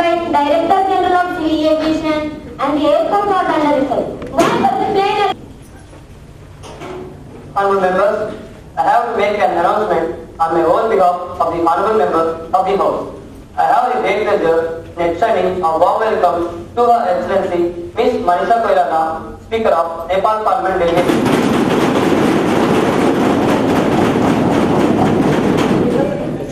by Director General of Civil Aviation and the aircraft not under research. Why does it play? Honourable members, I have to make an announcement on my own behalf of the honourable members of the House. I have a great pleasure in extending a warm welcome to Her Excellency Miss Manisha Koirala, Speaker of Nepal Parliament Delegation.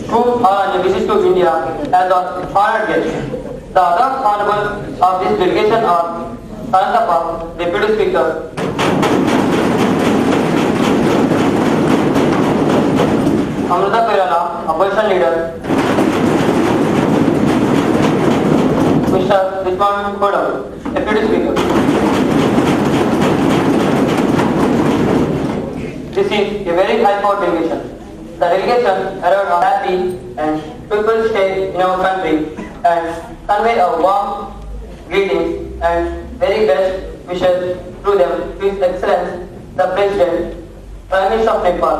Whom are on the visit to India as our honored guests. The other honorables of this delegation are Sanatappa, Deputy Speaker, Amrita Koirala, Opposition Leader, Mr. Rizwan Kodam, Deputy Speaker. This is a very high power delegation. The delegation arrived are happy and people stay in our country and convey a warm greetings and very best wishes to them, to His Excellency the President, Prime Minister of Nepal,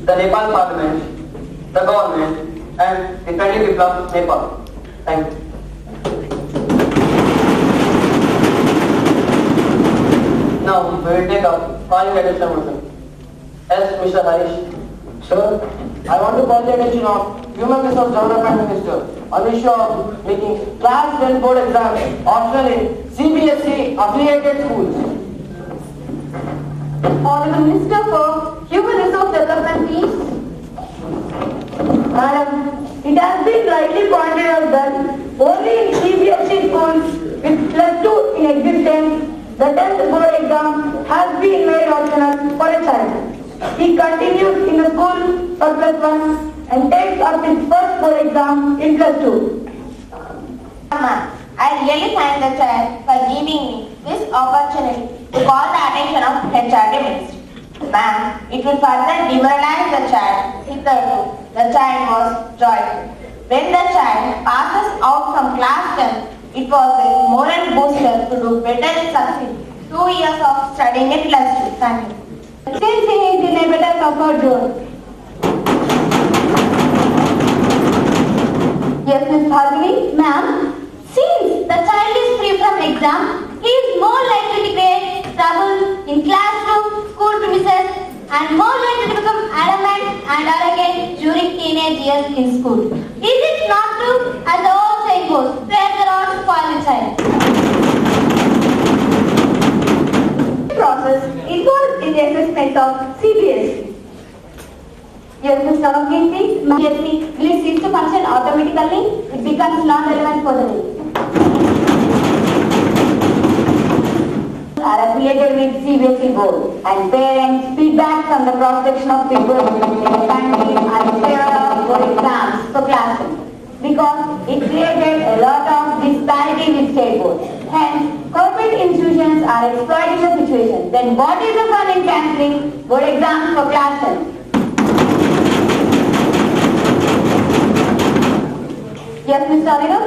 the Nepal Parliament, the government and the friendly people of Nepal. Thank you. Now we will take up calling attention motion. Yes, Mr. Harish. Sir, I want to call the attention of Human Resource Development Minister on the issue of making Class 10 board exams optional in CBSE affiliated schools. Honourable Minister for Human Resource Development, please. Madam, it has been rightly pointed out that only in CBSE schools with +2 in existence, the 10th board exam has been made optional for a child. He continues in the school for +1 and takes up his first board exam in +2. Ma'am, I really thank the child for giving me this opportunity to call the attention of HRD Ministry. Ma'am, it will further demoralize the child. Hitherto, the child was joyful. When the child passes out from class 10, it was a moral booster to do better and succeed. 2 years of studying at +2. Thank you. Since he is in a better comfort zone. Yes, Ms. Bhargavi. Ma'am, since the child is free from exam, he is more likely to create trouble in classroom, school premises, and more likely to become adamant and arrogant during teenage years in school. Is it not true? As the old saying goes, spare the rod, spoil the child. Process involved in the assessment of CBSE. Yes, Mr. Vakiti, CBSE will cease to function automatically. It becomes non-relevant for the day. Are affiliated with CBSE board and parents feedback from the cross section of people in the country are in favor of board exams for classrooms because it created a lot of disparity with state boards. Hence, corporate institutions are exploiting the situation. Then what is the fun in cancelling board exams for class 10? Yes, Mr. Avinu?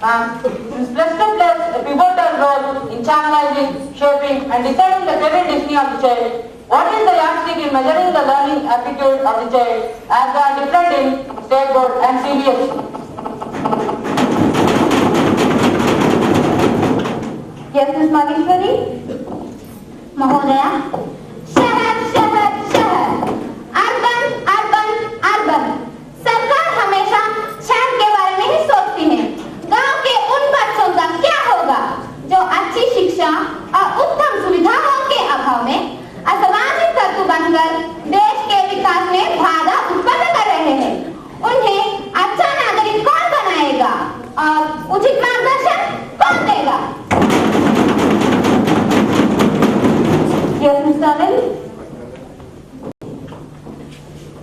Ma'am, since +2 plays a pivotal role in channelizing, shaping and deciding the career destiny of the child, what is the yardstick in measuring the learning aptitude of the child as they are different in state board and CBSE? Yes, Ms. Maheshwari? Mahodaya, शहर शहर शहर, urban urban urban. सरकार हमेशा शहर के बारे में ही सोचती है। गांव के उन बच्चों का क्या होगा जो अच्छी शिक्षा और उत्तम सुविधाओं के अभाव में असामाजिक तत्व बनकर देश के विकास में बाधा उत्पन्न कर रहे हैं। उन्हें अच्छा नागरिक कौन बनाएगा और उचित मार्गदर्शन कौन देगा? Yes, Mr. Anil?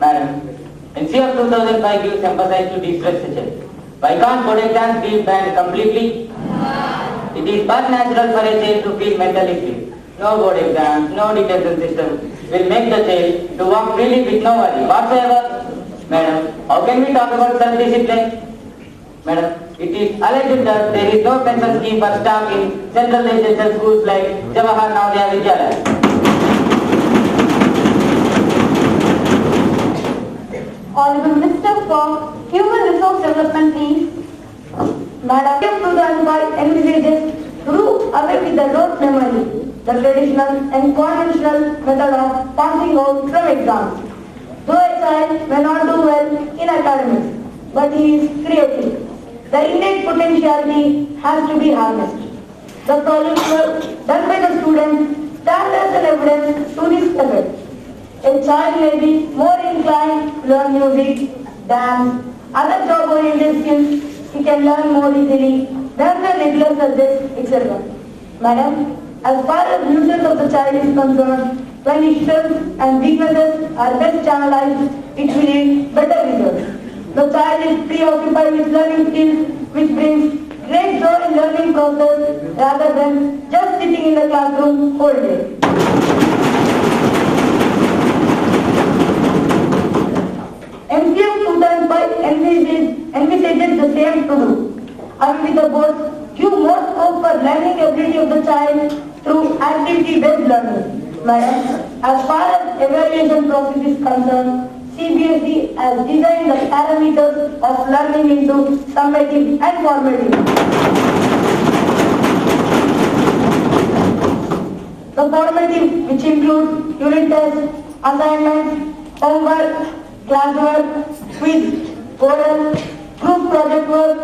Madam, NCR 2005 gives emphasis to de-stress the child. Why can't board exams be banned completely? It is but natural for a child to feel mentally free. No board exams, no detention system will make the child to walk freely with no worry whatsoever. Madam, how can we talk about self-discipline? Madam, it is alleged that there is no pension scheme for staff in central residential schools like Jawahar Navodaya Vidyalaya. Honorable Minister for Human Resource Development, please. Madam, 2005 envisages to do away with the rote memory, the traditional and conventional method of passing out from exams. Though a child may not do well in academics, but he is creative. The innate potentiality has to be harnessed. The project work done by the students stands as an evidence to this effect. A child may be more inclined to learn music, dance, other job-oriented skills. He can learn more easily than the regular subjects, etc. Madam, as far as nuisance of the child is concerned, when his strengths and weaknesses are best channelized, it will yield better results. The child is preoccupied with learning skills, which brings great joy in learning process rather than just sitting in the classroom whole day. MCF 2005 envisages the same to do. And with the board, give more scope for learning ability of the child through activity-based learning. Madam, as far as evaluation process is concerned, CBSE has designed the parameters of learning into summative and formative. The formative, which include unit tests, assignments, homework, classwork, quiz, oral, group project work,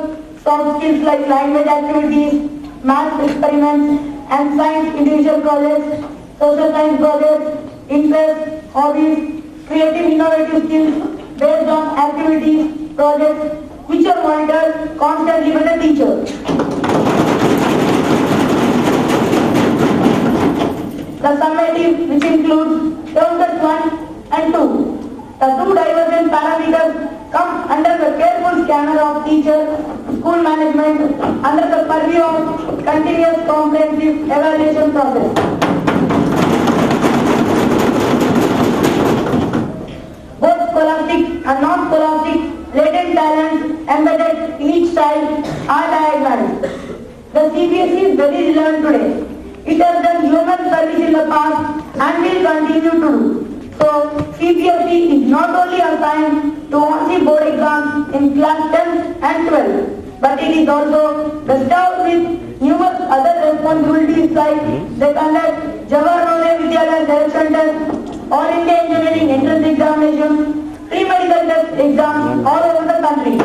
soft skills like language activities, math experiments, and science individual projects, social science projects, interests, hobbies, creative innovative skills based on activities, projects, which are monitored constantly by the teacher. The summative, which includes terms 1 and 2. The two divergent parameters come under the careful scanner of teacher, school management, under the purview of continuous comprehensive evaluation process. Both scholastic and non-scholastic latent talents embedded in each child are diagnosed. The CBSE is very relevant today. It has done human service in the past and will continue to do. So, CBSE is not only assigned to only board exams in class 10 and 12, but it is also bestowed with numerous other responsibilities like they conduct Jawaharlal Vidyalaya selection test, All India Engineering Entrance Examinations, pre-medical test exams all over the country.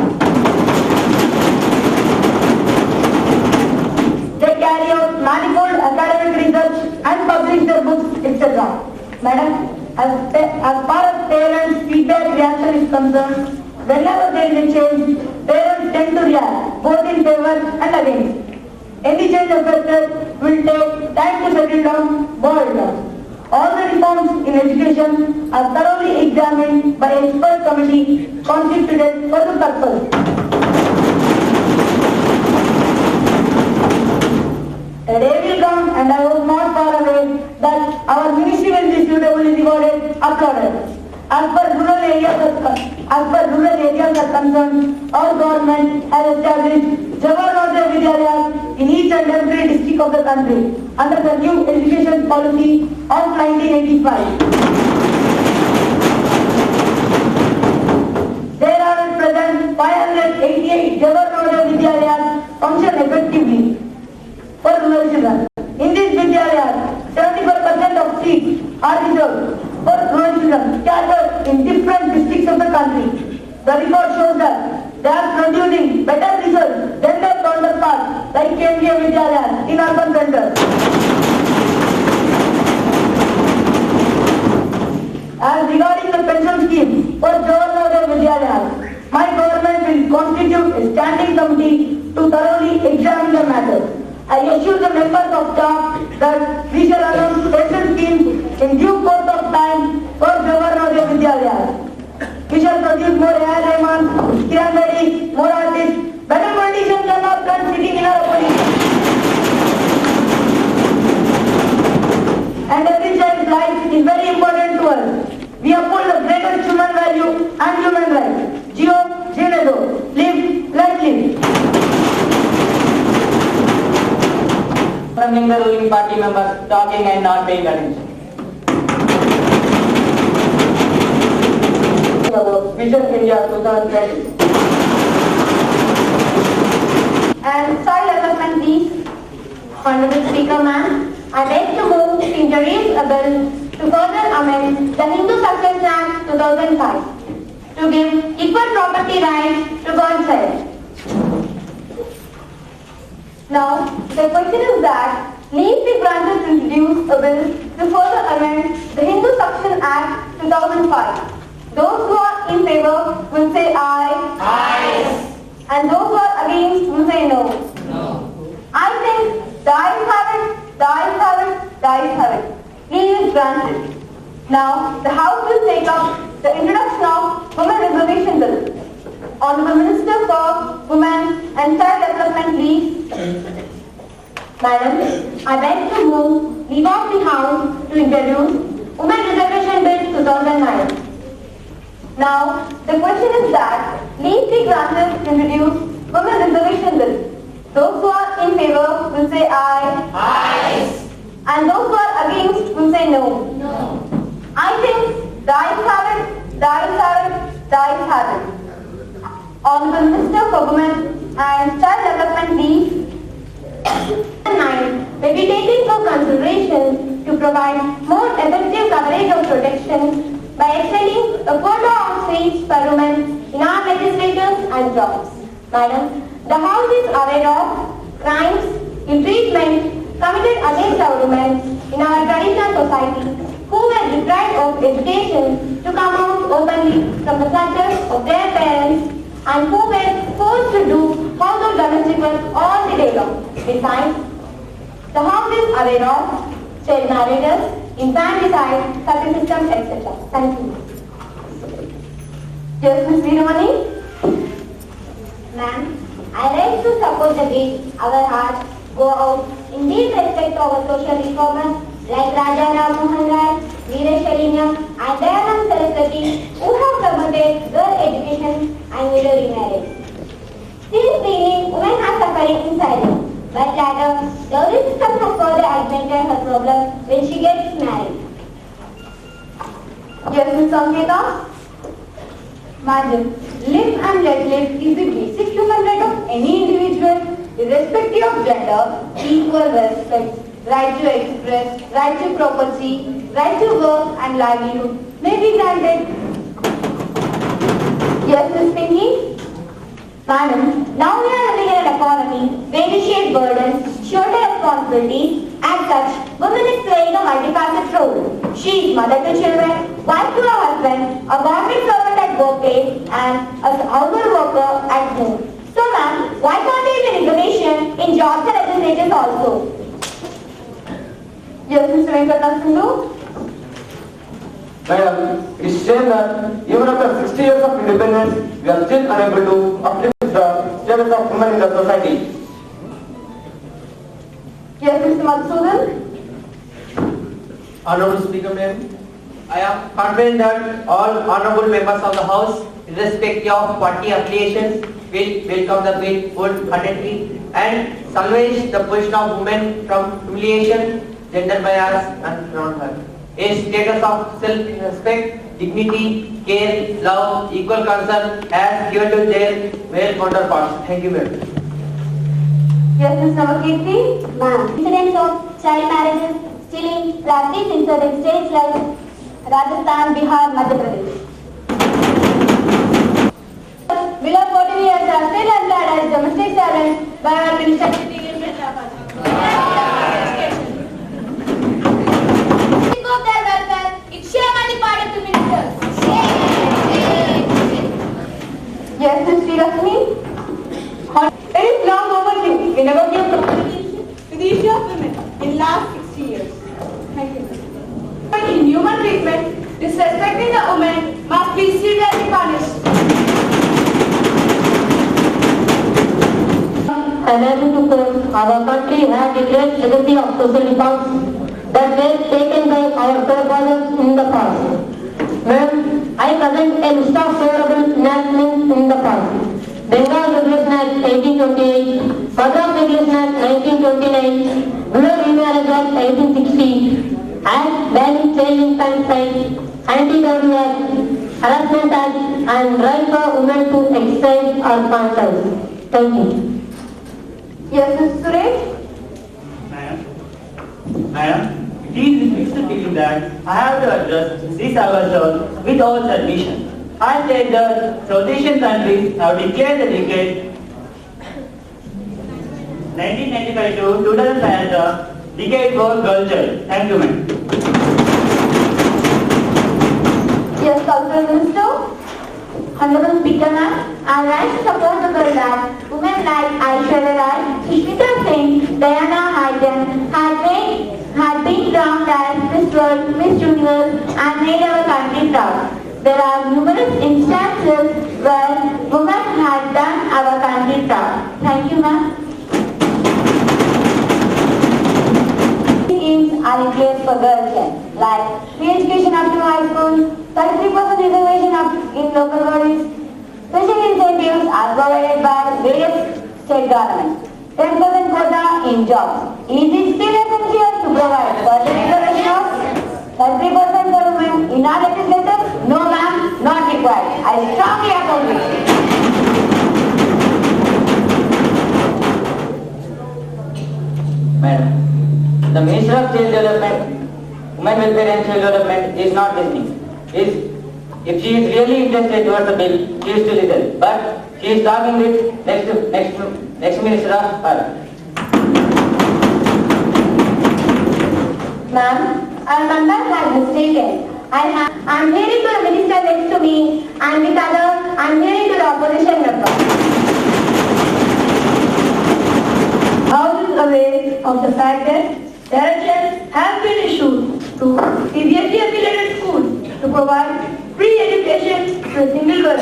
They carry out manifold academic research and publish their books, etc. Madam, as far as parents' feedback reaction is concerned, whenever there is a change, parents tend to react, both in favor and against. Any change affected will take time to settle down, boil down. All the reforms in education are thoroughly examined by an expert committee constituted for the purpose. A day will come, and I was not far away, that our ministry will be suitably rewarded, applauded. As per rural areas are concerned, our government has established Jawaharlal Vidyalaya in each and every district of the country under the new education policy of 1985. There are at present 588 Jawaharlal Vidyalayas function effectively for rural children. In this Vidyalaya, 75% of seats are reserved for rural children scattered in different districts of the country. The report shows that they are producing better results than their counterparts like Kendriya Vidyalaya in urban centers. As regarding the pension scheme for Jawaharlal Vidyalaya, my government will constitute a standing committee to thoroughly examine the matter. I assure the members of staff that we shall announce pension schemes in due course of time for Jawaharlal Vidyalaya. We shall produce more A.R. Rahman, Kiran Bedi, more artists, better politicians than our current sitting in our opposition. And every child's life is very important to us. We uphold the greatest human value and human rights. Jio, Jinedo, live, let live. From the ruling party members talking and not paying attention. About Vision India 2020. And Honorable Speaker, ma'am, I beg to move to introduce a bill to further amend the Hindu Succession Act 2005 to give equal property rights to both sides. Now, the question is that leave be granted to introduce a bill to further amend the Hindu Succession Act 2005. Those who are in favor will say aye. Aye. And those who are against will say no. No. I think the ayes have it, the ayes have it, the ayes have it. Leave is granted. Now, the House will take up the introduction of Women Reservation Bill. Honorable Minister for Women and Child Development, please. Madam, I beg to leave of the House to introduce Women Reservation Bill 2009. Now, the question is that leave be granted to introduce Women Reservation Bill. Those who are in favor will say aye. Aye. And those who are against will say no. No. I think the ayes have it, the ayes have it, the ayes have it. Honorable Minister for Women and Child Development, please. 9 may be taken for consideration to provide more effective coverage of protection by extending the quota of seats for women in our legislatures and jobs. Madam, the House is aware of crimes, ill-treatment committed against our women in our traditional society who were deprived of education to come out openly from the clutches of their parents and who were forced to do household domestic work all the day long. Besides, the House is aware of child marriages, infanticide, septic systems, etc. Thank you. Yes, Ms. Veeramani. Ma'am, I like to support the bill. Our hearts go out in deep respect to our social reformers like Raja Ram Mohan Rai, Veerashalingam and Dayanand Saraswati who have promoted girl education and widow remarriage. Since beginning, women are suffering in silence. But later, dowry system has further augmented her problem when she gets married. Yes, Ms. Sanketa. Madam, live and let live is the basic human right of any individual, irrespective of gender, equal respect, right to express, right to property, right to work and livelihood may be granted. Yes, Ms. Pinky. Madam, now we are living in an economy where we share burdens, shoulder responsibilities. As such, women is playing a multifaceted role. She is mother to children, wife to her husband, a government servant at workplace, and a household worker at home. So, ma'am, why can't there be reservation in jobs and legislatures also? Yes, Mr. Venkatanath Sindhu. Madam, it is shame that even after 60 years of independence, we are still unable to uplift the status of women in the society. Yes, Mr. Madhusudan. Honorable Speaker, ma'am, I am confident that all honorable members of the House, irrespective of party affiliations, will welcome the bill wholeheartedly and salvage the position of women from humiliation, gender bias and non-work. A status of self-respect, dignity, care, love, equal concern as given to their male counterparts. Thank you, ma'am. Yes, Ms. Namakirti. Ma'am, incidents of child marriages still in practice in certain states like Rajasthan, Bihar, Madhya Pradesh. Below 14 years are still employed as domestic servants by our Minister Think of their welfare. It's shame on the part of the ministers. Yes, Ms. Srirashmi. It is long overdue. We never gave priority to the issue of women in last 60 years. Thank you. Inhuman treatment, disrespecting the woman must be severely punished. Analysis to quote, our country has a great legacy of social reforms that were taken by our forefathers in the past. Ma'am, I present a list of favorable enactments in the past. Bengal Regulation Act 1828, Madras Regulation Act 1929, Widow Remarriage Act 1860, Act banning child infanticide, Anti-Dowry Act, Harassment Act, and right for women to exercise or franchise. Thank you. Yes, Ms. Suresh. Madam, Madam, it is with mixed feeling that I have to address this aversion with all submission. I state that South Asian countries have declared the decade 1995 to 2005 as a decade for girl child. Thank you, ma'am. Yes, Cultural Minister. Honorable Speaker ma'am, I rise to support the bill that women like Aishwarya Rai, Ishmita Singh, Diana Hayden had been crowned as Miss World, Miss Universe and made our country proud. There are numerous instances where women had done our country proud. Thank you ma'am. Schemes are in place for girls like free education up to high school, 33% reservation up in local bodies. Special incentives are provided by various state governments. 10% quota in jobs. Is it still essential to provide further reservation of 33% for women in our legislators? No ma'am, not required. I strongly oppose it. Madam, the Minister of Child Development, Women Welfare and Child Development is not listening. If she is really interested towards the bill, she is to listen. But she is talking with next Minister of Earth. Ma'am, our member has mistaken. I'm hearing to the minister next to me and with others, I'm hearing to the opposition member. House is aware of the fact that directions have been issued to CBSE affiliated schools to provide free education to a single girl.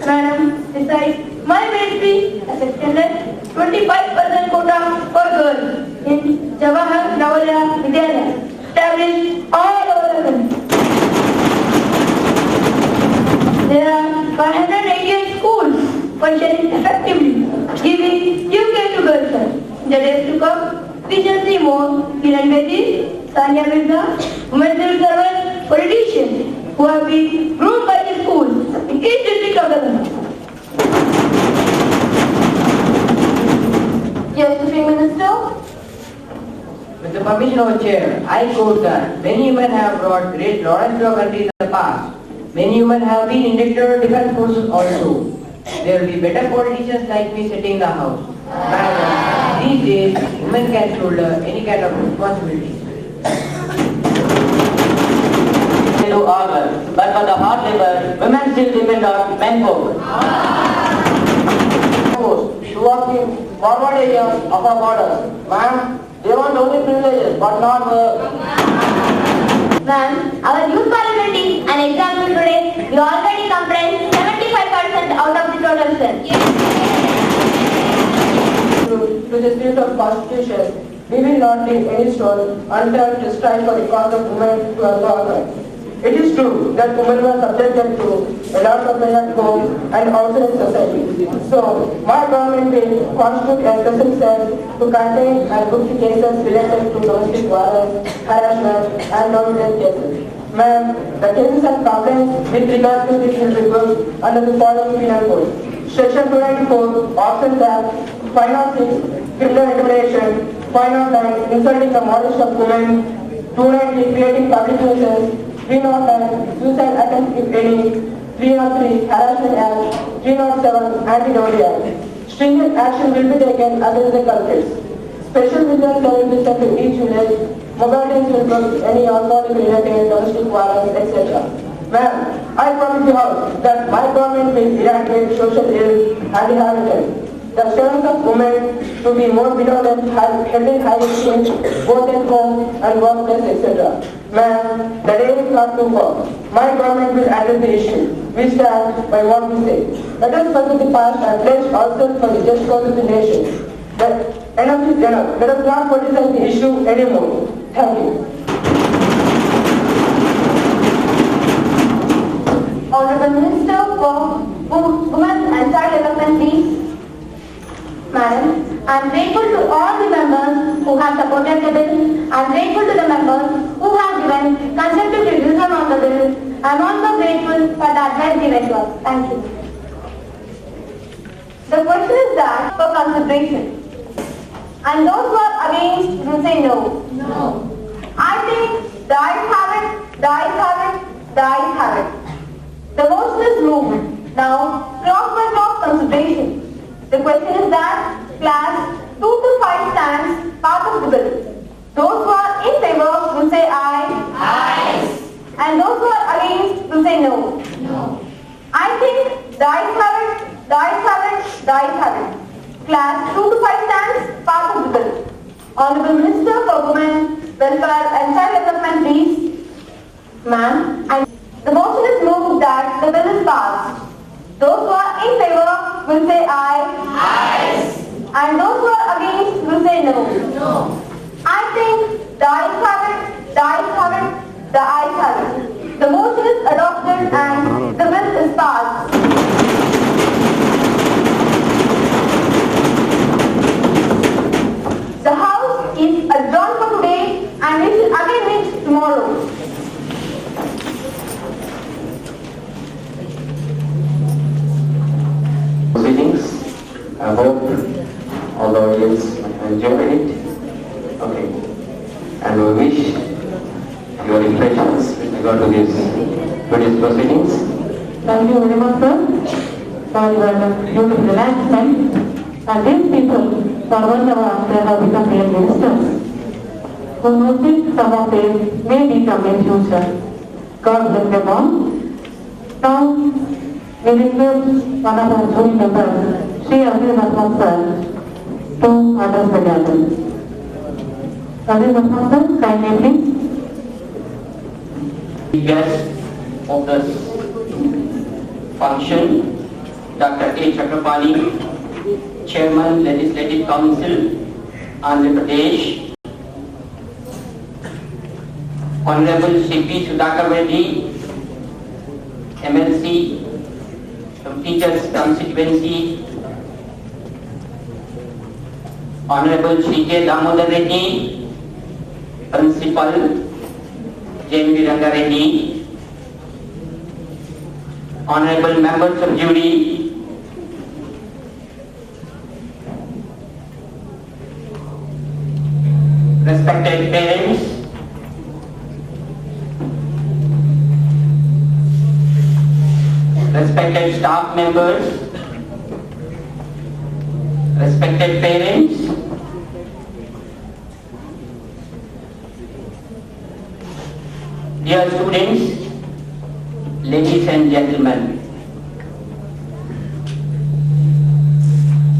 Madam, besides, my ministry has extended 25% quota for girls in Jawahar Navodaya Vidyalaya established all over the country. There are 588 schools functioning effectively, giving UK to girls. In the days to come, we shall see more Kiran Bedi, Sania Mirza, women civil servants, politicians who have been groomed by the schools in each district of the country. Yes, Supreme Minister. With the permission of the chair, I quote that many women have brought great laurels to our country in the past. Many women have been inducted to defense forces also. There will be better politicians like me sitting in the house. Madam, these days, women can shoulder any kind of responsibility. They do all well, but for the hard labor, women still depend on men folk. Towards the forward areas of our borders. Ma'am, they want only privileges but not work. Ma'am, our youth parliament is an example today. We already comprise 75% out of the total strength. To the spirit of constitution, we will not leave any stone unturned to strive for the cause of women to our government. It is true that women were subjected to a lot of pain at home and also in society. So, my government will constitute a special cell to contain and book the cases related to domestic violence, harassment and non-death cases. Ma'am, the cases and complaints with regard to this will be booked under the following penal code. Section 294, Option Act, 506, criminal intimidation, 509, insulting the modesty of women, 290, creating public nuisance, 309, suicide attempt if any, 303, harassment act, 307, anti-dowry act. Stringent action will be taken against the culprits. Special vigilance will be sent to each village. Mobile teams will block any alcoholic related domestic violence, etc. Ma'am, I promise you all that my government will eradicate social ill and inheritance. The strength of women to be more benevolent, held in high esteem, both at home and workplace, etc. Ma'am, the day is not too far. My government will address the issue. We stand by what we say. Let us forget the past and pledge ourselves for the just cause of the nation. But enough is enough. Let us not politicize the issue anymore. Thank you. Honorable Minister for Women and Child Development, please. Madam, I am grateful to all the members who have supported the bill. I am grateful to the members who have given constructive criticism on the bill. I am also grateful for the advice given to us. Thank you. The question is that for consideration. And those who are against will say no. No. The ayes have it. The ayes have it. The ayes have it. The motion is moved. Now, clause by clause consideration. The question is that class 2 to 5 stands part of the bill. Those who are in favor will say aye. Aye. And those who are against will say no. No. I think the ayes have it. The ayes have it. The ayes have it. Class 2 to 5 stands part of the bill. Honorable Minister for Women, Welfare and Child Development, please. Ma'am, the motion is moved that the bill is passed. Those who are in favor will say aye. Aye. And those who are against will say no. No. I think the ayes have it. The ayes have it. The ayes have it. The motion is adopted and the bill is passed. The House is adjourned for today and we shall again meet tomorrow. Proceedings. I hope all the audience enjoyed it. Okay. And we wish your impressions with regard to today's proceedings. Thank you very much, sir, for your beautiful announcement. And these people, for 1 hour after, have become real ministers. Who knows it, some of them may become in future. God bless them all. Now, we request one of our joint members, Sri Azir Rahman sir, to address the gathering. Azir Rahman sir, kindly please. Guest of this function, Dr. A. Chakrapani, Chairman, Legislative Council, Andhra Pradesh, Honorable C.P. Sudhakar Reddy, MLC, from Teachers Constituency, Honorable C.K. Damodar Reddy, Principal, J.M.B. Ranga Reddy, Honorable Members of Jury, respected parents, respected staff members, respected parents, dear students, ladies and gentlemen,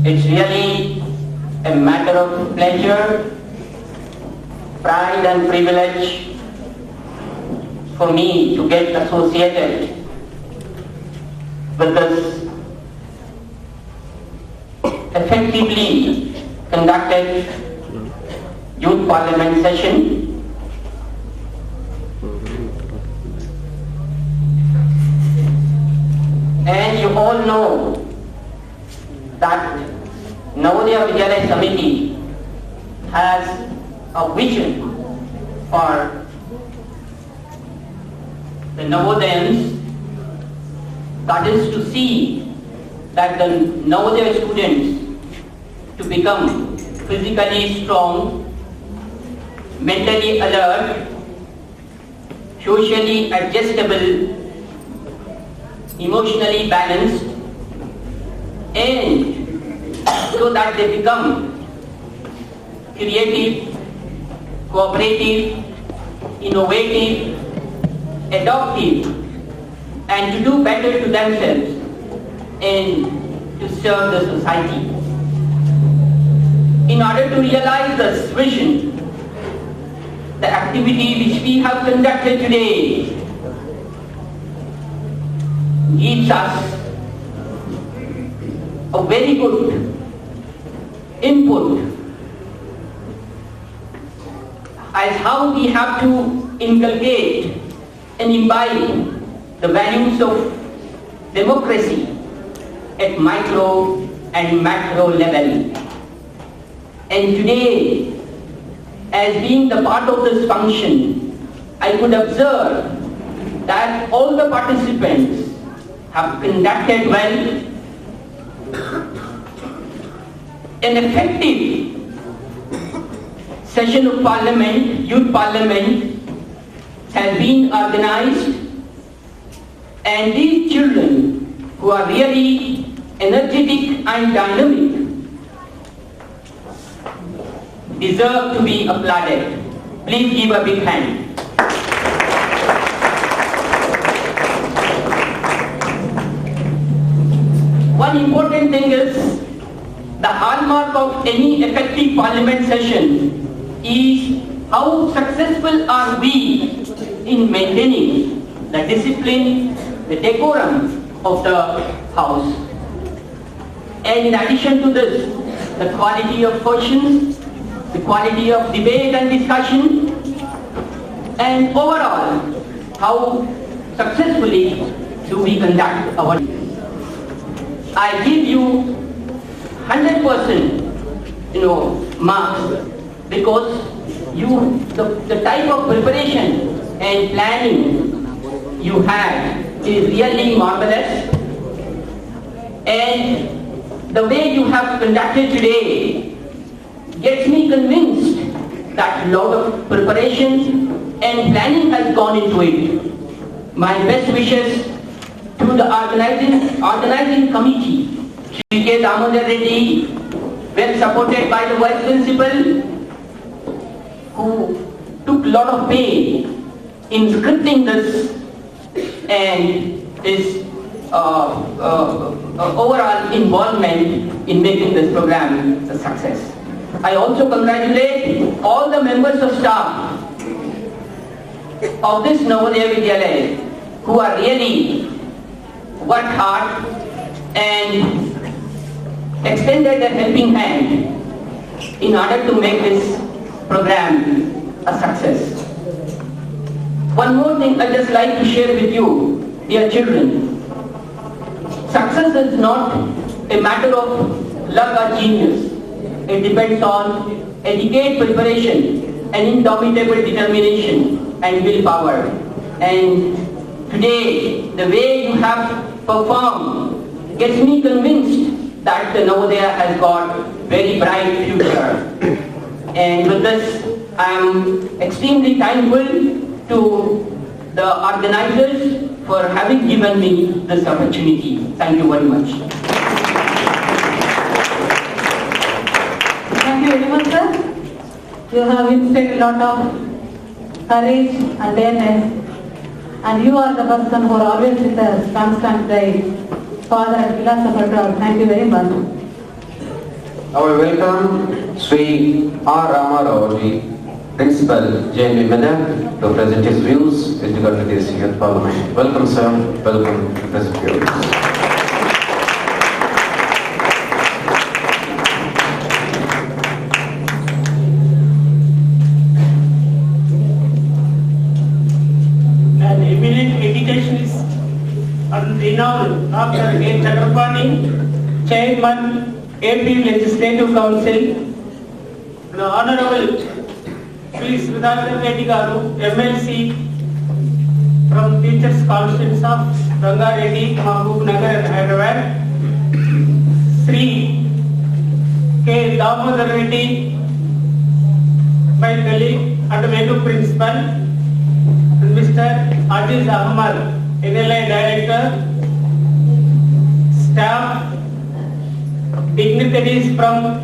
it's really a matter of pleasure, pride and privilege for me to get associated with this effectively conducted youth parliament session. And you all know that Navodaya Vidyalaya Samiti has a vision for the Navodayans, that is to see that the Navodaya students to become physically strong, mentally alert, socially adjustable, emotionally balanced, and so that they become creative, cooperative, innovative, adaptive, and to do better to themselves and to serve the society. In order to realize this vision, the activity which we have conducted today gives us a very good input as how we have to inculcate and imbibe the values of democracy at micro and macro level. And today, as being the part of this function, I could observe that all the participants have conducted well, an effective session of parliament, youth parliament, has been organized, and these children who are really energetic and dynamic deserve to be applauded. Please give a big hand. One important thing is the hallmark of any effective parliament session is how successful are we in maintaining the discipline, the decorum of the house. And in addition to this, the quality of questions, the quality of debate and discussion, and overall, how successfully do we conduct our. I give you 100% marks because the type of preparation and planning you had is really marvelous, and the way you have conducted today gets me convinced that a lot of preparation and planning has gone into it. My best wishes to the organizing committee, Shri K. Damodar Reddy, well supported by the Vice Principal, who took a lot of pain in scripting this and his overall involvement in making this program a success. I also congratulate all the members of staff of this Navodaya Vidyalaya who are really worked hard and extended a helping hand in order to make this program a success. One more thing I'd just like to share with you, dear children. Success is not a matter of luck or genius. It depends on adequate preparation and indomitable determination and willpower. And today, the way you have performed gets me convinced that the Navodaya has got very bright future. And with this, I am extremely thankful to the organizers for having given me this opportunity. Thank you very much. Thank you very much, sir. You have instilled a lot of courage and dareness, and you are the person who are always with us, constant guide, father and philosopher to us. Thank you very much. I will welcome Sri R. Ramarao ji, Principal JNV Medak, to present his views with regard to this youth parliament. Welcome, sir. Welcome to present views. An eminent educationist and renowned Dr. A. Chakrapani, Chairman, AP Legislative Council, the Honorable Sri Sridhar Reddy Garu, MLC from Teachers Constituents of Rangareddy, Mahbub Nagar and Hyderabad, Sri K. Damodar Reddy, my colleague and Menu Principal, and Mr. Aziz Ahmad, NLI Director, staff, dignitaries from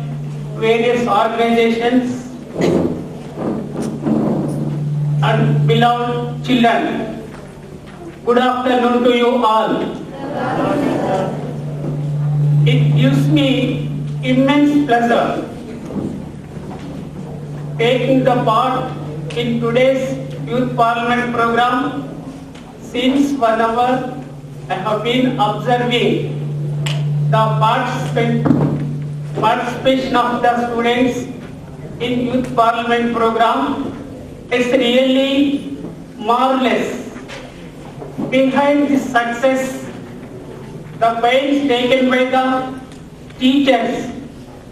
various organizations, and beloved children. Good afternoon to you all. It gives me immense pleasure taking the part in today's Youth Parliament program. Since 1 hour I have been observing the participation of the students in Youth Parliament program. Is really marvelous. Behind this success, the pains taken by the teachers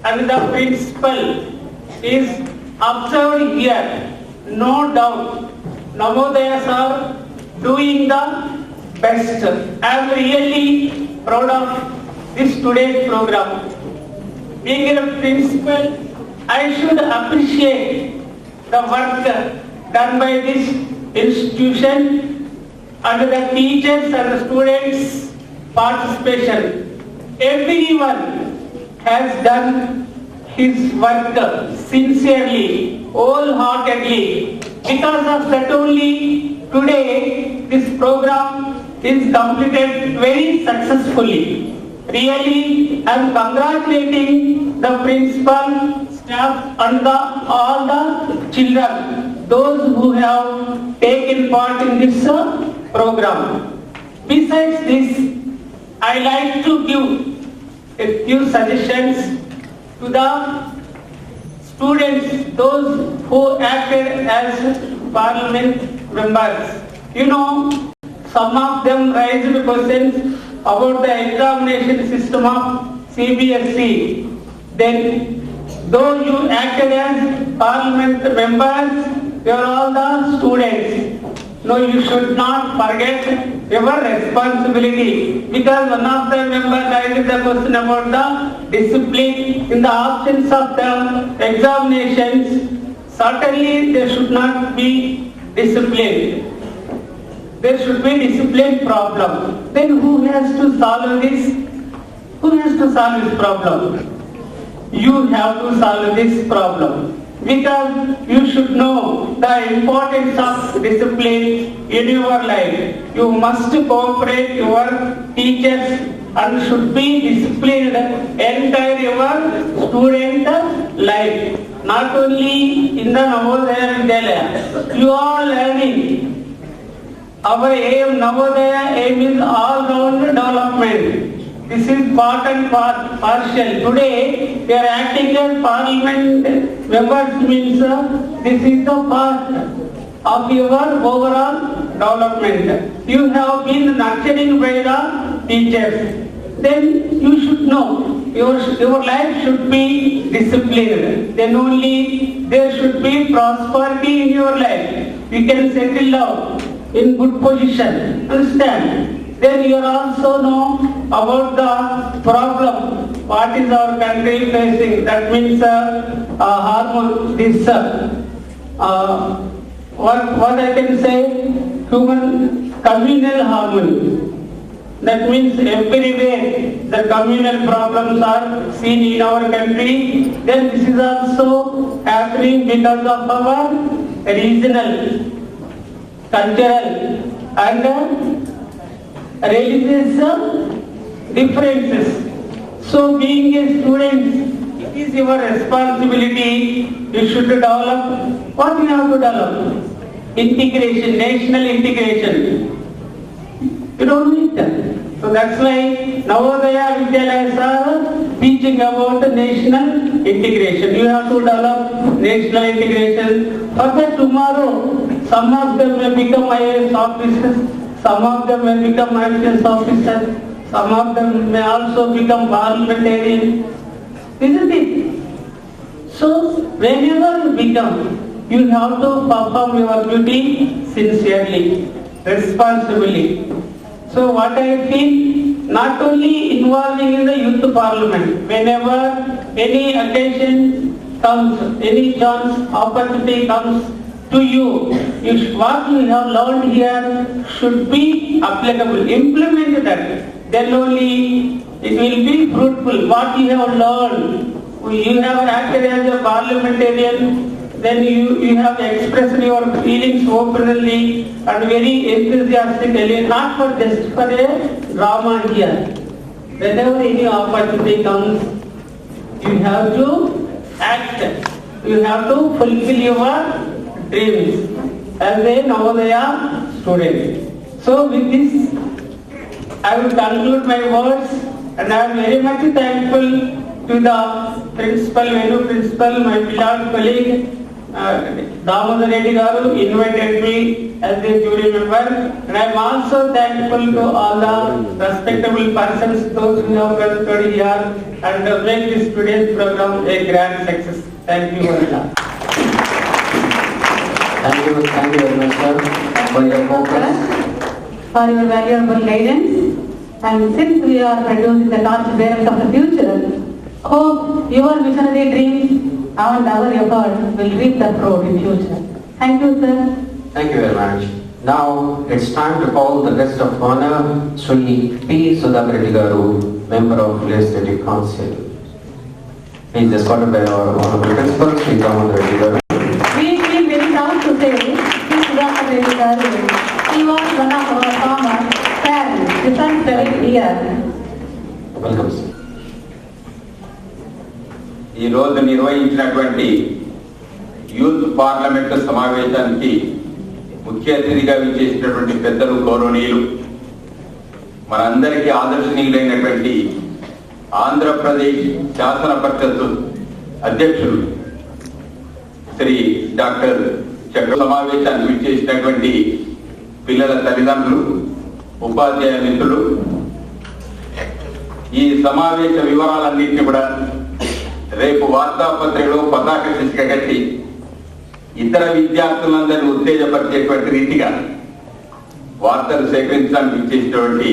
and the principal is observed here. No doubt, Navodayas are doing the best. I am really proud of this today's program. Being a principal, I should appreciate the work done by this institution and the teachers and the students' participation. Everyone has done his work sincerely, wholeheartedly. Because of that only today this program is completed very successfully. Really, I am congratulating the principal, staff and all the children, those who have taken part in this program. Besides this, I like to give a few suggestions to the students, those who acted as parliament members. You know, some of them raised questions about the examination system of CBSE. Then, though you acted as parliament members, you are all the students. No, you should not forget your responsibility, because one of the members raised the question about the discipline in the absence of the examinations. Certainly, there should not be discipline. There should be discipline problem. Then who has to solve this? Who has to solve this problem? You have to solve this problem. Because you should know the importance of discipline in your life. You must cooperate your teachers and should be disciplined entire your student life. Not only in the Navodaya Vidyalaya, you are learning. Our aim, Navodaya aim is all-round development. This is part and partial. Today, we are acting as parliament members, means this is the part of your overall development. You have been nurtured by the teachers. Then you should know your life should be disciplined. Then only there should be prosperity in your life. You can settle down in good position. Understand? Then you also know about the problem. What is our country facing? That means hormone. This what I can say, human communal harmony. That means everywhere the communal problems are seen in our country. Then this is also happening because of our regional, cultural and religious differences. So being a student, it is your responsibility. You should develop. What you have to develop? Integration, national integration. You don't need that. So that's why Navodaya Vidyalayas are teaching about national integration. You have to develop national integration. For that tomorrow, some of them may become IAS officers, some of them may become IPS officers, some of them may also become parliamentarians. Isn't it? So whenever you become, you have to perform your duty sincerely, responsibly. So what I feel, not only involving in the youth parliament, whenever any occasion comes, any chance, opportunity comes to you, what you have learned here should be applicable. Implement that. Then only it will be fruitful. What you have learned, you have acted as a parliamentarian, then you have expressed your feelings openly and very enthusiastically, not for just for a drama here. Whenever any opportunity comes, you have to act. You have to fulfill your dreams as a Navodaya student. So with this, I will conclude my words, and I am very much thankful to the principal, Venu principal, my beloved colleague, Damodar Reddy Garu invited me as a jury member, and I am also thankful to all the respectable persons, those who have presented here and make this today's program a grand success. Thank you very much. Thank you very much, sir, for your focus. For your valuable guidance, and since we are producing the torchbearers of the future, hope your visionary dreams and our effort will reap the fruit in future. Thank you, sir. Thank you very much. Now it's time to call the guest of honor, Sri P. Sudhakar Reddy Garu, member of Legislative Council. He is escorted by our honorable principal, Sri Damodar Reddy Garu. We feel very proud to say Sri Sudhakar Reddy Garu. He was one of our former parents, different very dear. Welcome, sir. ఈ రోజు నిర్వహించినటువంటి youth parliament సమావేశానికి ముఖ్య అతిథిగా విచ్చేసినటువంటి పెద్దలు గౌరవనీయులు, మనందరికీ ఆదర్శనీయులైనటువంటి ఆంధ్రప్రదేశ్ శాసన పరిషత్ అధ్యక్షులు శ్రీ డాక్టర్ చక్ర సమావేశానికి విచ్చేసినటువంటి పిల్లల తల్లిదండ్రులు, ఉపాధ్యాయ మిత్రులు, ఈ సమావేశ వివరాలన్నింటినీ కూడా రేపు వార్తాపత్రికలో పతాక శీర్షిక కట్టి ఇతర విద్యార్థులందరినీ ఉత్తేజపరిచేటువంటి రీతిగా వార్తలు సేకరించడానికి ఇచ్చేసినటువంటి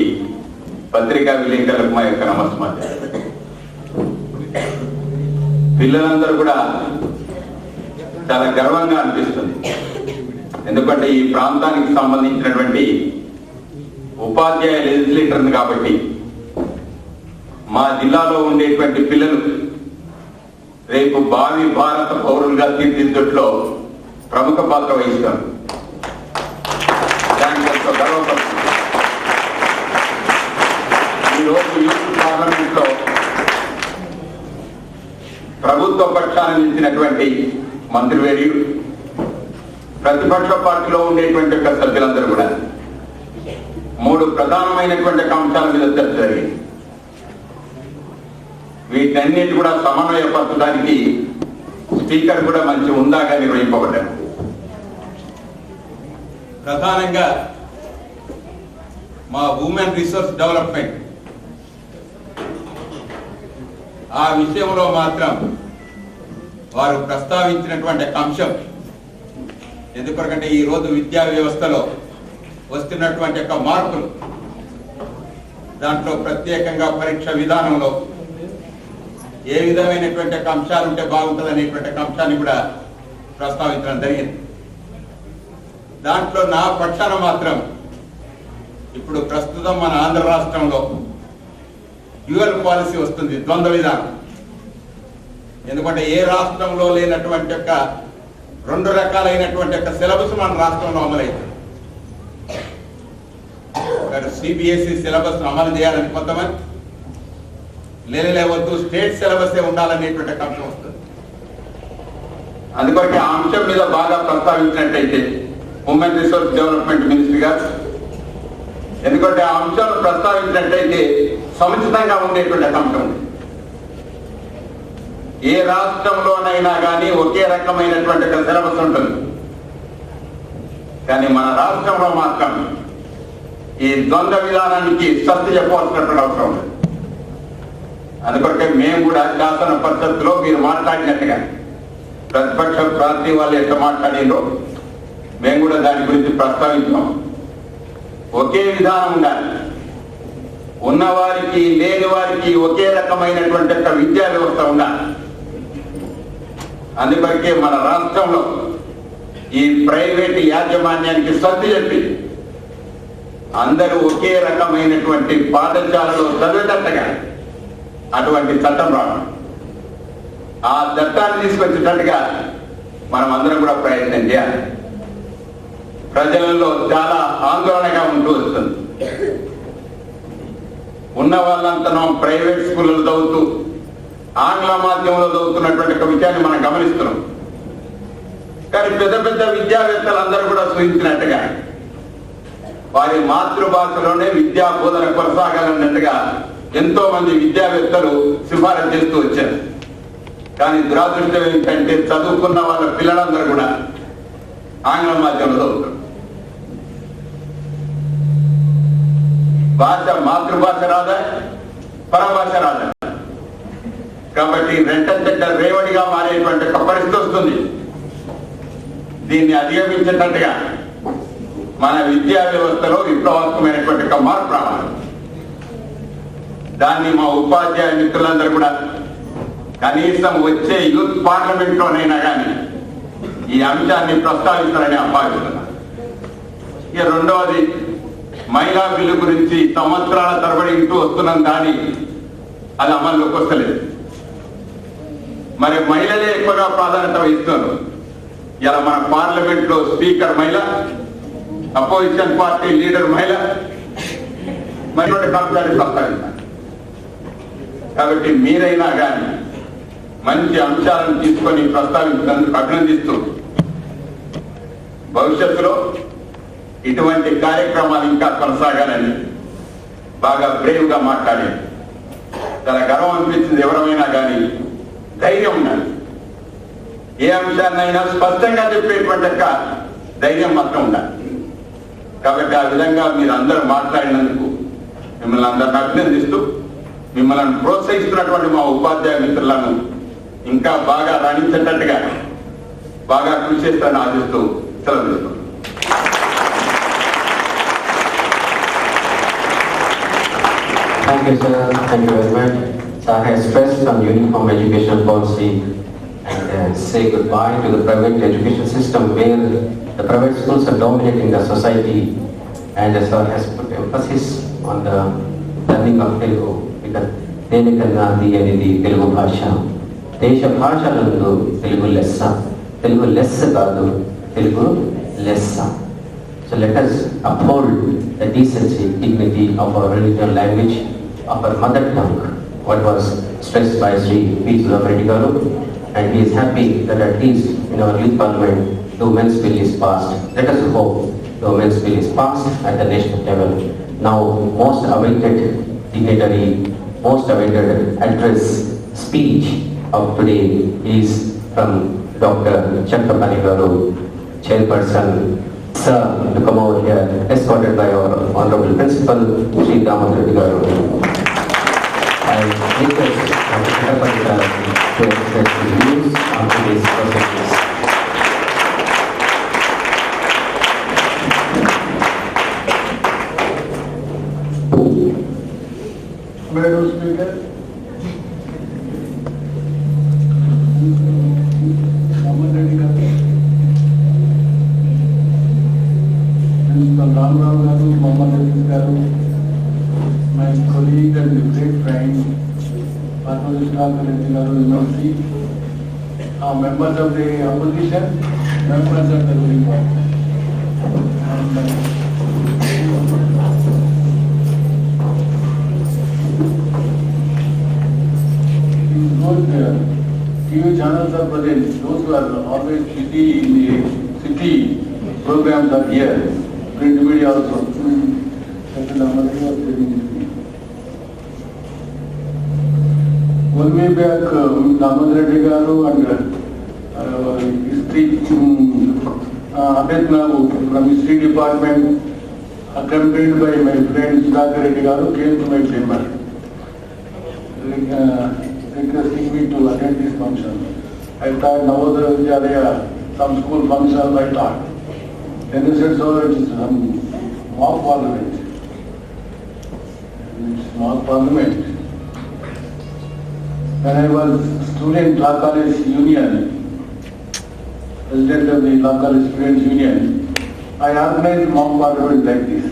పత్రికా విలేకరులకు మా యొక్క నమస్కారం. పిల్లలందరూ కూడా చాలా గర్వంగా అనిపిస్తుంది. ఎందుకంటే ఈ ప్రాంతానికి సంబంధించినటువంటి ఉపాధ్యాయ లెజిస్లేటర్ కాబట్టి మా జిల్లాలో ఉండేటువంటి పిల్లలు రేపు భావి భారత పౌరులుగా తీర్చిదిద్దట్లో ప్రముఖ పాత్ర వహిస్తారు. దానికి ఎంతో గర్వపడుతుంది. ఈరోజు యూత్ పార్లమెంట్ లో ప్రభుత్వ పక్షాన్ని నిలిచినటువంటి మంత్రివర్యులు, ప్రతిపక్ష పార్టీలో ఉండేటువంటి సభ్యులందరూ కూడా 3 ప్రధానమైనటువంటి అంశాల మీద చర్చ జరిగింది. వీటన్నిటి కూడా సమన్వయపరచడానికి స్పీకర్ కూడా మంచి ఉందాగా నిర్వహింపబడ్డారు. ప్రధానంగా మా ఉమెన్ రిసోర్స్ డెవలప్మెంట్ ఆ విషయంలో మాత్రం వారు ప్రస్తావించినటువంటి అంశం, ఎందుకంటే ఈ రోజు విద్యా వ్యవస్థలో వస్తున్నటువంటి యొక్క మార్పులు, దాంట్లో ప్రత్యేకంగా పరీక్ష విధానంలో ఏ విధమైనటువంటి అంశాలు ఉంటే బాగుంటుంది అనేటువంటి అంశాన్ని కూడా ప్రస్తావించడం జరిగింది. దాంట్లో నా పక్షాన మాత్రం ఇప్పుడు ప్రస్తుతం మన ఆంధ్ర రాష్ట్రంలో డ్యూయల్ పాలసీ వస్తుంది, ద్వంద్వ విధానం. ఎందుకంటే ఏ రాష్ట్రంలో లేనటువంటి యొక్క 2 రకాలైనటువంటి యొక్క సిలబస్ మన రాష్ట్రంలో అమలైంది. సిబిఎస్ఈ సిలబస్ అమలు చేయాలని కొంతమంది, లేవద్దు స్టేట్ సిలబసే ఉండాలనేటువంటి అంశం వస్తుంది. అందుకొరకు ఆ అంశం మీద బాగా ప్రస్తావించినట్టయితే ఉమెన్ రిసోర్స్ డెవలప్మెంట్ మినిస్ట్రీ గారు, ఎందుకంటే ఆ అంశాలను ప్రస్తావించినట్టయితే సముచితంగా ఉండేటువంటి అంశం ఉంది. ఏ రాష్ట్రంలోనైనా కానీ ఒకే రకమైనటువంటి సిలబస్ ఉంటుంది, కానీ మన రాష్ట్రంలో మాత్రం ఈ ద్వంద్వ విధానానికి స్వస్తి చెప్పవలసినటువంటి అవసరం ఉంది. అందుకొరకే మేము కూడా శాసన పరిషత్తులో మీరు మాట్లాడినట్టుగా ప్రతిపక్ష పార్టీ వాళ్ళు ఎట్లా మాట్లాడిందో మేము కూడా దాని గురించి ప్రస్తావించాం. ఒకే విధానం ఉండాలి, ఉన్నవారికి లేని వారికి ఒకే రకమైనటువంటి విద్యా వ్యవస్థ ఉండాలి. అందుకొరకే మన రాష్ట్రంలో ఈ ప్రైవేట్ యాజమాన్యానికి సర్ది చెప్పి అందరూ ఒకే రకమైనటువంటి పాఠశాలలో చదివేటట్టుగా అటువంటి చట్టం రావడం, ఆ చట్టాన్ని తీసుకొచ్చేటట్టుగా మనం అందరం కూడా ప్రయత్నం చేయాలి. ప్రజలలో చాలా ఆందోళనగా ఉంటూ వస్తుంది. ఉన్న వాళ్ళంతా ప్రైవేట్ స్కూళ్ళలో చదువుతూ ఆంగ్ల మాధ్యమంలో చదువుతున్నటువంటి ఒక విషయాన్ని మనం గమనిస్తున్నాం. కానీ పెద్ద పెద్ద విద్యావేత్తలందరూ కూడా సూచించినట్టుగా వారి మాతృభాషలోనే విద్యా బోధన కొనసాగాలన్నట్టుగా ఎంతో మంది విద్యావేత్తలు సిఫారసు చేస్తూ వచ్చారు. కానీ దురాదృష్టం ఏంటంటే చదువుకున్న వాళ్ళ పిల్లలందరూ కూడా ఆంగ్ల మాధ్యమంలో చదువుతారు. భాష మాతృభాష రాదా, పరభాష రాదా, కాబట్టి రెంటంతట రేవడిగా మారేటువంటి ఒక పరిస్థితి వస్తుంది. దీన్ని అధిగమించేటట్టుగా మన విద్యా వ్యవస్థలో విప్లవాత్మకమైనటువంటి ఒక మార్పు రావాలి. దాన్ని మా ఉపాధ్యాయ మిత్రులందరూ కూడా కనీసం వచ్చే యూత్ పార్లమెంట్ లోనైనా కానీ ఈ అంశాన్ని ప్రస్తావిస్తారని భావిస్తున్నాను. ఇక రెండవది మహిళా బిల్లు గురించి సంవత్సరాల తరబడి ఇంటూ వస్తున్నాం కానీ అది అమల్లోకి వస్తలేదు. మరి మహిళలే ఎక్కువగా ప్రాధాన్యత వహిస్తున్నారు. ఇలా మన పార్లమెంట్ లో స్పీకర్ మహిళ, అపోజిషన్ పార్టీ లీడర్ మహిళ, మరి కాంగ్రెస్ ప్రస్తావించారు. కాబట్టి మీరైనా కానీ మంచి అంశాలను తీసుకొని ప్రస్తావించినందుకు అభినందిస్తూ భవిష్యత్తులో ఇటువంటి కార్యక్రమాలు ఇంకా కొనసాగాలని బాగా బ్రేవ్గా మాట్లాడి చాలా గర్వం అనిపించింది. ఎవరైనా కానీ ధైర్యం ఉండాలి. ఏ అంశాన్నైనా స్పష్టంగా చెప్పేటువంటి ధైర్యం మాత్రం ఉండాలి. కాబట్టి ఆ విధంగా మీరు అందరూ మాట్లాడినందుకు మిమ్మల్ని అందరిని అభినందిస్తూ మిమ్మల్ని ప్రోత్సహిస్తున్నటువంటి మా ఉపాధ్యాయ మిత్రులను ఇంకా బాగా రాణించేటట్టుగా బాగా కృషి చేస్తానని ఆశిస్తూ సెలవు తీసుకుంటాను. Thank you, sir. Thank you very much. Sir has stressed on uniform education policy and say goodbye to the private education system where the private schools are dominating the society, and sir has put emphasis on the learning of Telugu because దేనికన్నాది అనేది తెలుగు భాష. దేశ భాషలందు తెలుగు లెస్స. తెలుగు లెస్స కాదు, తెలుగు లెస్స. So let us uphold the decency, dignity of our religious language, of our mother tongue, what was stressed by Sri P. Reddy Garu, and he is happy that at least in our youth parliament the women's bill is passed. Let us hope the women's bill is passed at the national level. Now most awaited dignitary, most awaited address, speech of today is from Dr. Chakrapani Garu, Chairperson. Sir, to come over here, escorted by our Honorable Principal, Sri Damodar Reddy Garu. I request Dr. Chakrapani Garu to express his views on today's proceedings. Madam Speaker, Principal Ramrao Garu, Mohammad Aziz Garu, my colleague and great friend, Pathological Reddy Garu, MLC, members of the opposition, members of the ruling party. TV channels are present. Those who are always busy in the city programs are here. Print media also. One way back, Damodar Reddy Garu and history Abed Nagu from history department, accompanied by my friend Sudhakar Reddy Garu, came to my chamber, requesting me to attend this function. I thought Navodaya Vidyalaya, some school function, I thought. Then they said, so it is some mock parliament. It's mock parliament. When I was student Law College Union, president of the Law College Students Union, I organized mock parliament like this.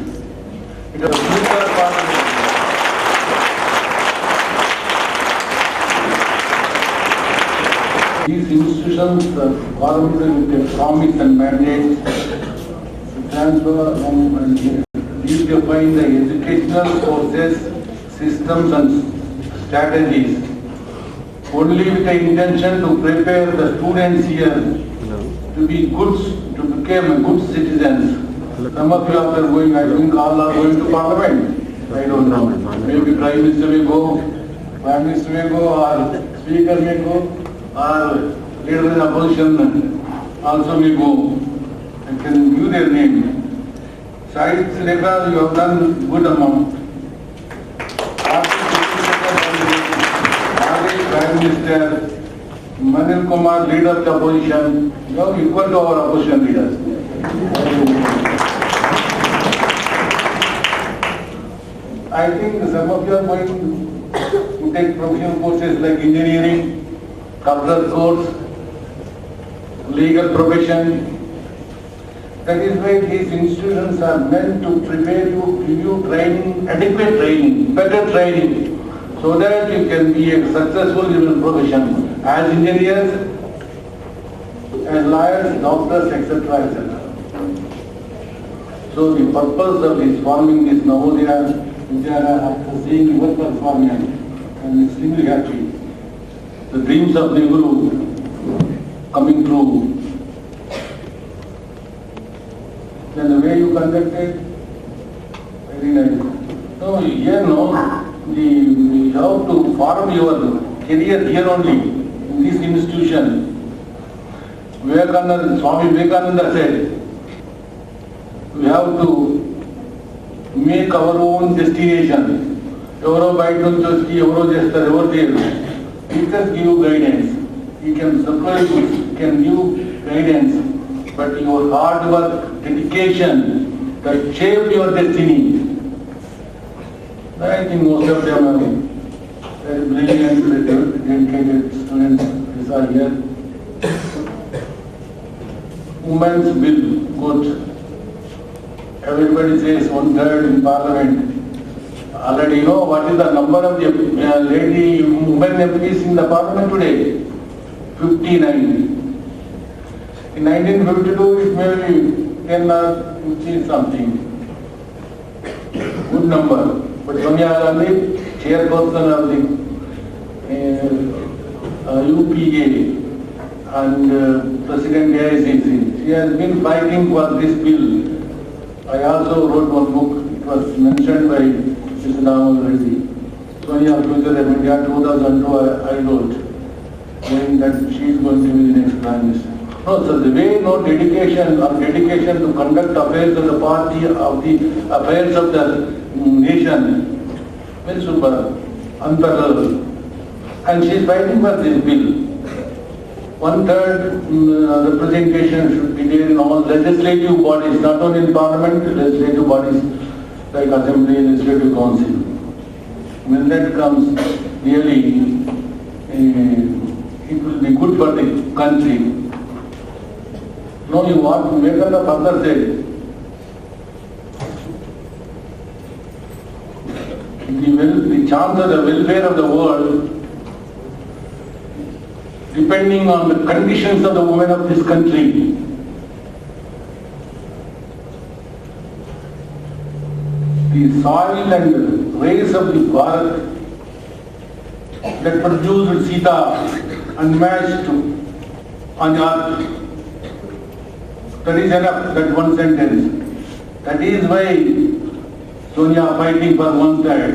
It was a future parliament. These institutions are formed with a promise and mandate to transfer and redefine the educational process, systems and strategies, only with the intention to prepare the students here to be good, to become good citizens. Some of you are going, I think all are going to parliament. I don't know. Maybe Prime Minister may go, Prime Minister may go, or Speaker may go, or leader in opposition also may go. I can give their name. Sides record you have done good amount. Prime Minister, Manil Kumar, leader of the opposition, you are equal to our opposition leaders. I think some of you are going to take professional courses like engineering, computer course, legal profession, That is why these institutions are meant to prepare you, give you training, adequate training, better training, so that you can be a successful in your profession as engineers, as lawyers, doctors, etc., etc. So the purpose of this forming this Navodaya Vidyalaya, after seeing your performance, I am extremely happy. The dreams of the Guru coming true. Then the way you conducted, very nice. No, here you have to form your career here only, in this institution. Swami Vivekananda said, we have to make our own destination. Evaro bite nunchi vachi, evaro chestaru, evaru cheyaru. Teachers give you guidance. He can supply you, he can give guidance. But your hard work, dedication, that shaped your destiny. I think most of them are very brilliant, dedicated students. These are here. Women's bill, good. Everybody says 1/3 in parliament. Already you know what is the number of the women MPs in the parliament today? 59. In 1952 it may be 10 or 15 something. Good number. But Sonia Gandhi, chairperson of the UPA and President AICC, she has been fighting for this bill. I also wrote one book, it was mentioned by Mr. Namal Reddy. Sonia Future of India 2002 I wrote, saying that she is going to be the next Prime Minister. No, so the way dedication to conduct affairs of the party, of the affairs of the nation, very super, unparalleled. And she is fighting for this bill. 1/3 representation should be there in all legislative bodies, not only in parliament, legislative bodies like assembly, legislative council. When that comes, really, it will be good for the country. No, you want to make the further said. The chance of the welfare of the world depending on the conditions of the women of this country. The soil and race of the Bharat that produced Sita unmatched on earth. That is enough, that one sentence. That is why Sonia fighting for 1/3.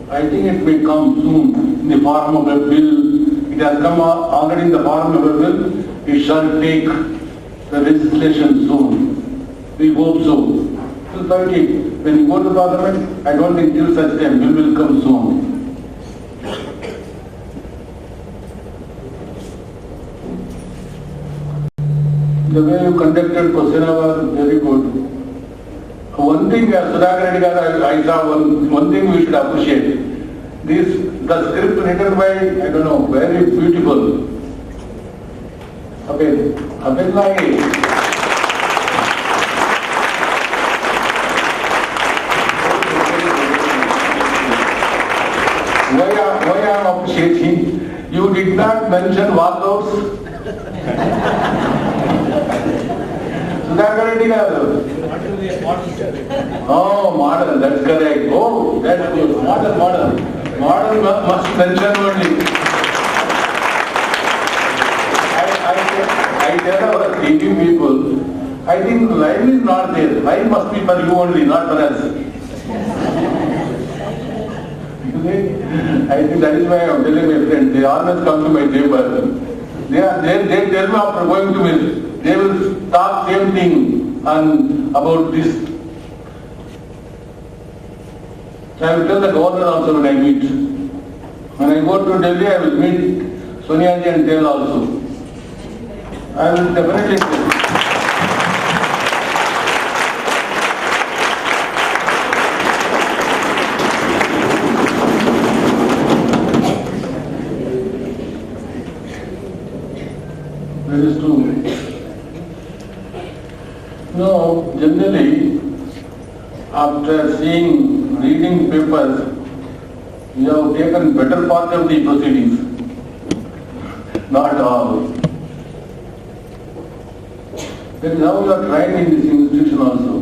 I think it may come soon in the form of a bill. It has come already in the form of a bill. It shall take the legislation soon. We hope so. Till 30, when you go to Parliament, I don't think till such time bill will come soon. The way you conducted question was very good. One thing, Sudhakar Reddy garu, I saw one thing we should appreciate. The script written by, I don't know, very beautiful. Abel Lai. Why I am appreciating, you did not mention walkouts. Sudhakar Reddy garu. Oh, model, that's correct. Oh, that's good. Model. Model must mention only. I tell our TV people, I think life is not there. Life must be for you only, not for us. I think that is why I am telling my friends, they always come to my chamber. They tell me after going to me, they will talk same thing about this. I will tell the governor also when I meet. When I go to Delhi, I will meet Sonia ji and tell also. I will definitely tell. That is true. No, generally, after reading papers, you have taken better part of the proceedings. Not all. That is how you are trained in this institution also.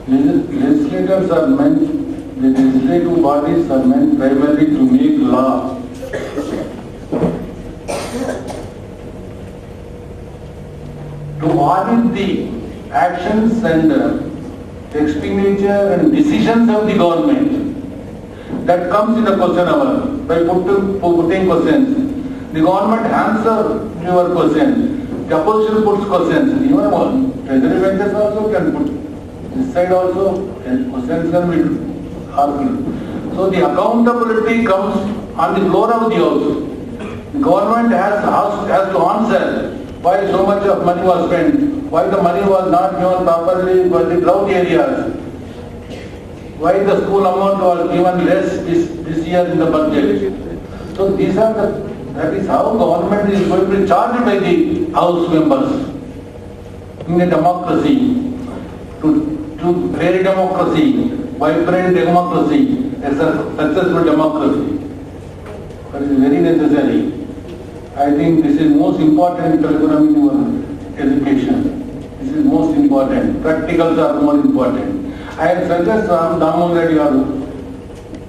Legislators are meant, the legislative bodies are meant primarily to make law. To audit the actions and expenditure and decisions of the government. That comes in the question hour by putting questions. The government answers your question. The opposition puts questions. Even one treasury benches also can put. This side also questions can be asked. So the accountability comes on the floor of the house. The government has to answer why so much of money was spent, why the money was not given properly for the drought areas, why the school amount was given less this year in the budget. So that is how government is going to be charged by the house members in a democracy, to create democracy, vibrant democracy, a successful democracy. That is very necessary. I think this is most important curriculum in your education. This is most important. Practicals are more important. I suggest Damoh Reddy Garu.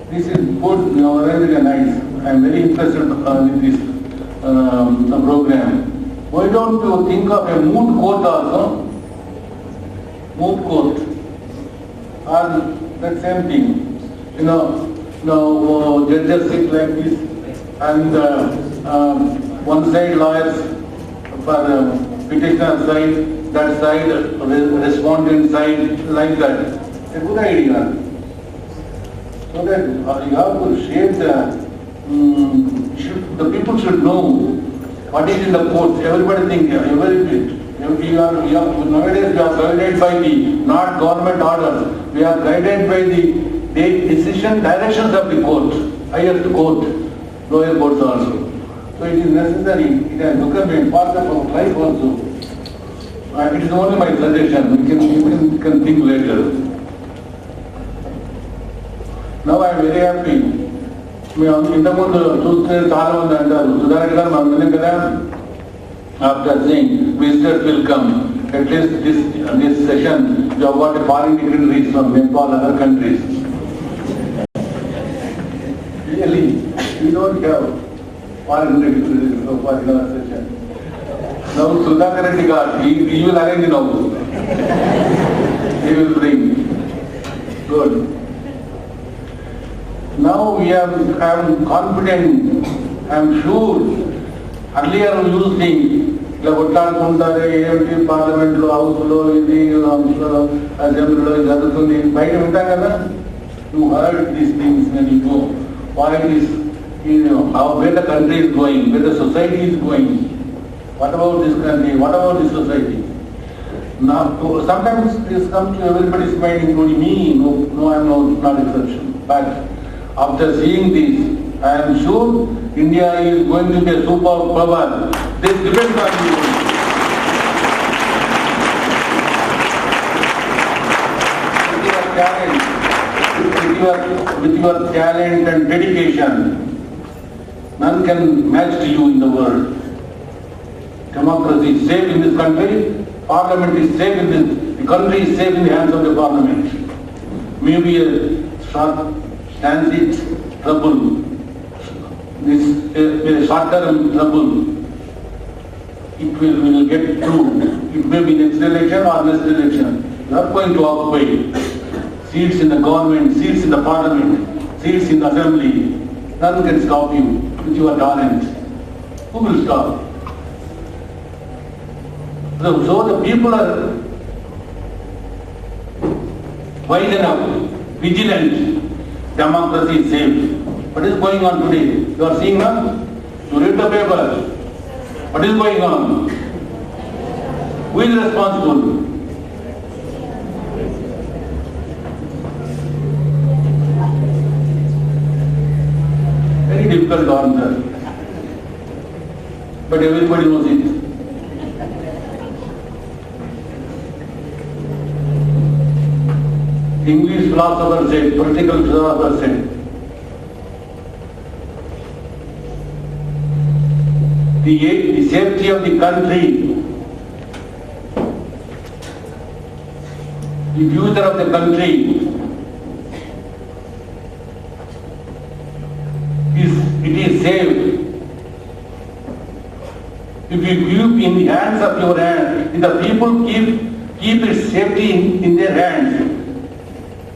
This is good, very nice. I am very interested with this program. Why don't you think of a moot court also? Moot court. Or that same thing. Judges sit like this and one side lawyers for petitioner side, that side respondent side, like that. It's a good idea. So that you have to shape the people should know what is in the court. Everybody think, nowadays we are guided by the, not government orders, we are guided by the directions of the court, highest court, lower courts also. So it is necessary, it has become a part of our life also. It is only my suggestion, we can think later. Now I am very happy. ఇంతకుముందు చూస్తే చాలా మంది అంటారు సుధాకర్ గారు మనం విన్నాం కదా after saying visitors will come, at least this session you have got a foreign dignitaries from Nepal, other countries. Really, we don't have foreign dignitaries so far in our session. Now Sudhakar Reddy Garu, he will arrange now. He will bring. Good. Now I am confident, I am sure. Earlier we used things, ఇలా కొట్లాడుకుంటారు ఏమిటి పార్లమెంట్లో హౌస్లో ఇది అసెంబ్లీలో జరుగుతుంది బయట ఉంటాం కదా. You heard these things when you go. Why this, where the country is going, where the society is going. What about this country? What about this society? Now, sometimes this comes to everybody's mind, including me. No, I am not exception. But after seeing this, I am sure India is going to be a superpower. This depends on you. With your talent and dedication, none can match to you in the world. Democracy is safe in this country. Parliament is safe in this. The country is safe in the hands of the Parliament. Maybe a transit trouble. This short-term trouble. It will get through. It may be next election or next election. You are going to occupy seats in the government, seats in the Parliament, seats in the Assembly. None can stop you with your talent. Who will stop? So the people are wise enough, vigilant. Democracy is safe. What is going on today? You are seeing now? You read the paper. What is going on? Who is responsible? Very difficult to answer. But everybody knows it. English philosopher said, political philosopher said, the safety of the country, the future of the country, it is safe if you give in the hands of your hand, if the people keep its safety in their hands,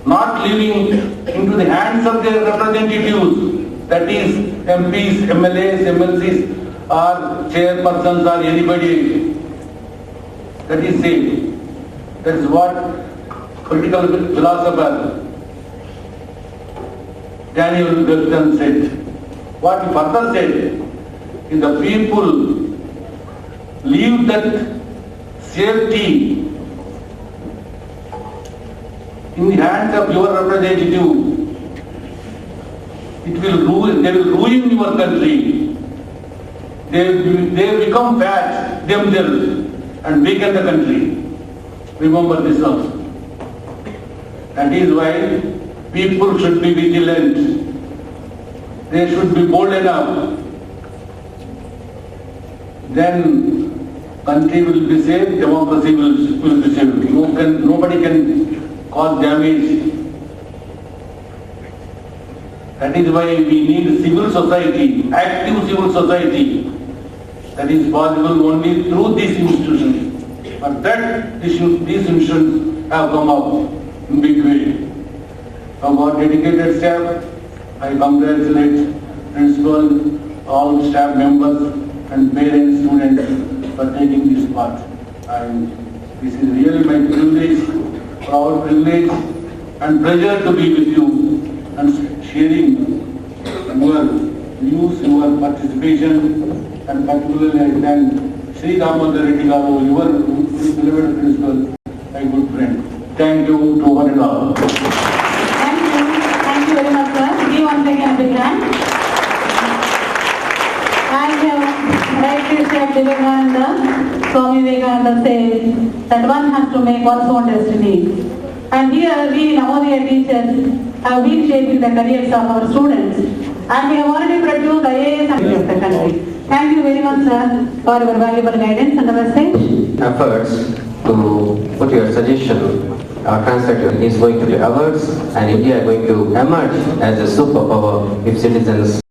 not leaving into the hands of their representatives, that is MPs, MLAs, MLCs, or chairpersons or anybody, that is safe. That is what political philosopher Daniel Webster said. What he further said, if the people leave that safety in the hands of your representative, they will ruin your country. They become fat themselves and weaken the country. Remember this also. That is why people should be vigilant. They should be bold enough. Then country will be safe, democracy will be safe. Nobody can cause damage. That is why we need civil society, active civil society. That is possible only through these institutions. But that these institutions have come up in big way. Our dedicated staff, I congratulate principal, all staff members and parents, students for taking this part. And this is really my privilege, proud privilege and pleasure to be with you and sharing your views, your participation, and particularly I thank Sri Damodar Reddy Garu, your beloved principal, my good friend. Thank you to one and all. Thank you very much, sir. Give once again a big hand. And right Sri Vivekananda, Swami Vivekananda says that one has to make one's own destiny. And here we Navodaya teachers have been shaping the careers of our students, and we have already produced IAS of the country. Thank you very much, sir, for your valuable guidance and the message. Efforts to put your suggestion or translate is going to be ours, and India is going to emerge as a superpower if citizens